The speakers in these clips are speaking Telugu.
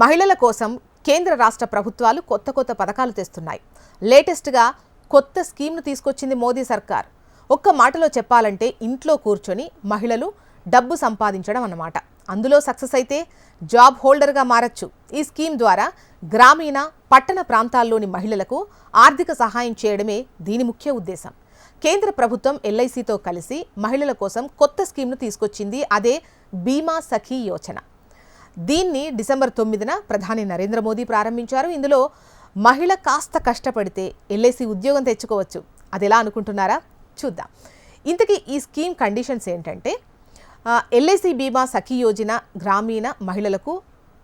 మహిళల కోసం కేంద్ర రాష్ట్ర ప్రభుత్వాలు కొత్త పథకాలు తెస్తున్నాయి. లేటెస్ట్గా కొత్త స్కీమ్ను తీసుకొచ్చింది మోదీ సర్కార్. ఒక్క మాటలో చెప్పాలంటే ఇంట్లో కూర్చొని మహిళలు డబ్బు సంపాదించడం అన్నమాట. అందులో సక్సెస్ అయితే జాబ్ హోల్డర్గా మారచ్చు. ఈ స్కీమ్ ద్వారా గ్రామీణ పట్టణ ప్రాంతాల్లోని మహిళలకు ఆర్థిక సహాయం చేయడమే దీని ముఖ్య ఉద్దేశం. కేంద్ర ప్రభుత్వం ఎల్ఐసితో కలిసి మహిళల కోసం కొత్త స్కీమ్ను తీసుకొచ్చింది. అదే బీమా సఖీ యోజన. దీన్ని డిసెంబర్ 9న ప్రధాని నరేంద్ర మోదీ ప్రారంభించారు. ఇందులో మహిళ కాస్త కష్టపడితే ఎల్ఐసి ఉద్యోగం తెచ్చుకోవచ్చు. అది ఎలా అనుకుంటున్నారా? చూద్దాం. ఇంతకీ ఈ స్కీమ్ కండిషన్స్ ఏంటంటే, ఎల్ఐసి బీమా సఖీ యోజన గ్రామీణ మహిళలకు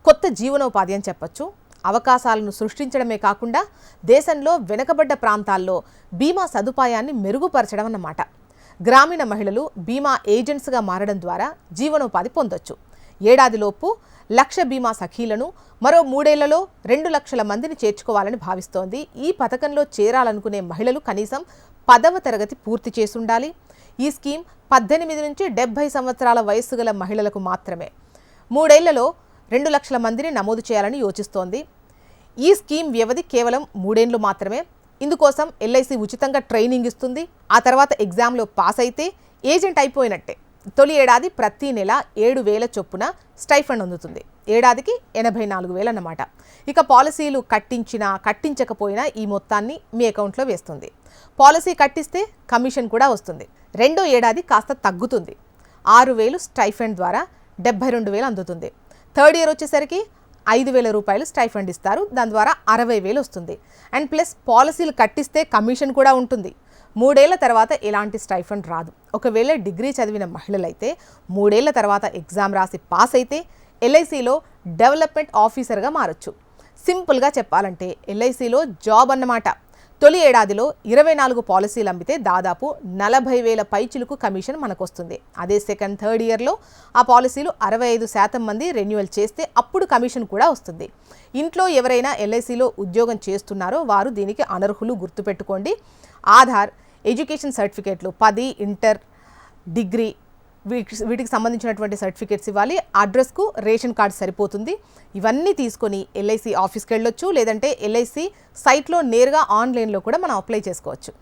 కొత్త జీవనోపాధి అని చెప్పచ్చు. అవకాశాలను సృష్టించడమే కాకుండా దేశంలో వెనుకబడ్డ ప్రాంతాల్లో బీమా సదుపాయాన్ని మెరుగుపరచడం అన్నమాట. గ్రామీణ మహిళలు బీమా ఏజెంట్స్గా మారడం ద్వారా జీవనోపాధి పొందొచ్చు. ఏడాదిలోపు 1,00,000 బీమా సఖీలను, మరో 3 ఏళ్లలో 2 లక్షల మందిని చేర్చుకోవాలని భావిస్తోంది. ఈ పథకంలో చేరాలనుకునే మహిళలు కనీసం 10వ తరగతి పూర్తి చేసుండాలి. ఈ స్కీమ్ 18 నుంచి 70 సంవత్సరాల వయస్సు గల మహిళలకు మాత్రమే. 3 ఏళ్లలో 2 లక్షల మందిని నమోదు చేయాలని యోచిస్తోంది. ఈ స్కీమ్ వ్యవధి కేవలం 3 ఏళ్లు మాత్రమే. ఇందుకోసం ఎల్ఐసి ఉచితంగా ట్రైనింగ్ ఇస్తుంది. ఆ తర్వాత ఎగ్జామ్లో పాస్ అయితే ఏజెంట్ అయిపోయినట్టే. తొలి ఏడాది ప్రతి నెల 7,000 చొప్పున స్టైఫండ్ అందుతుంది. ఏడాదికి 84,000 అన్నమాట. ఇక పాలసీలు కట్టించకపోయినా ఈ మొత్తాన్ని మీ అకౌంట్లో వేస్తుంది. పాలసీ కట్టిస్తే కమిషన్ కూడా వస్తుంది. రెండో ఏడాది కాస్త తగ్గుతుంది. 6,000 స్టైఫండ్ ద్వారా 72,000 అందుతుంది. థర్డ్ ఇయర్ వచ్చేసరికి 5,000 రూపాయలు స్టైఫండ్ ఇస్తారు. దాని ద్వారా 60,000 వస్తుంది. అండ్ ప్లస్ పాలసీలు కట్టిస్తే కమిషన్ కూడా ఉంటుంది. 3 ఏళ్ల తర్వాత ఎలాంటి స్టైఫండ్ రాదు. ఒకవేళ డిగ్రీ చదివిన మహిళలైతే 3 ఏళ్ల తర్వాత ఎగ్జామ్ రాసి పాస్ అయితే ఎల్ఐసిలో డెవలప్మెంట్ ఆఫీసర్గా మారచ్చు. సింపుల్గా చెప్పాలంటే ఎల్ఐసిలో జాబ్ అన్నమాట. తొలి ఏడాదిలో 24 పాలసీలు అమ్మితే దాదాపు 40,000 పైచిలుకు కమిషన్ మనకు వస్తుంది. అదే సెకండ్, థర్డ్ ఇయర్లో ఆ పాలసీలు 65% మంది రెన్యువల్ చేస్తే అప్పుడు కమిషన్ కూడా వస్తుంది. ఇంట్లో ఎవరైనా ఎల్ఐసిలో ఉద్యోగం చేస్తున్నారో వారు దీనికి అనర్హులు. గుర్తుపెట్టుకోండి. ఆధార్, ఎడ్యుకేషన్ సర్టిఫికేట్లు, 10, ఇంటర్, డిగ్రీ వీటికి సంబంధించినటువంటి సర్టిఫికేట్స్ ఇవ్వాలి. అడ్రస్కు రేషన్ కార్డు సరిపోతుంది. ఇవన్నీ తీసుకొని ఎల్ఐసి ఆఫీస్కి వెళ్ళొచ్చు. లేదంటే ఎల్ఐసి సైట్లో నేరుగా ఆన్లైన్లో కూడా మనం అప్లై చేసుకోవచ్చు.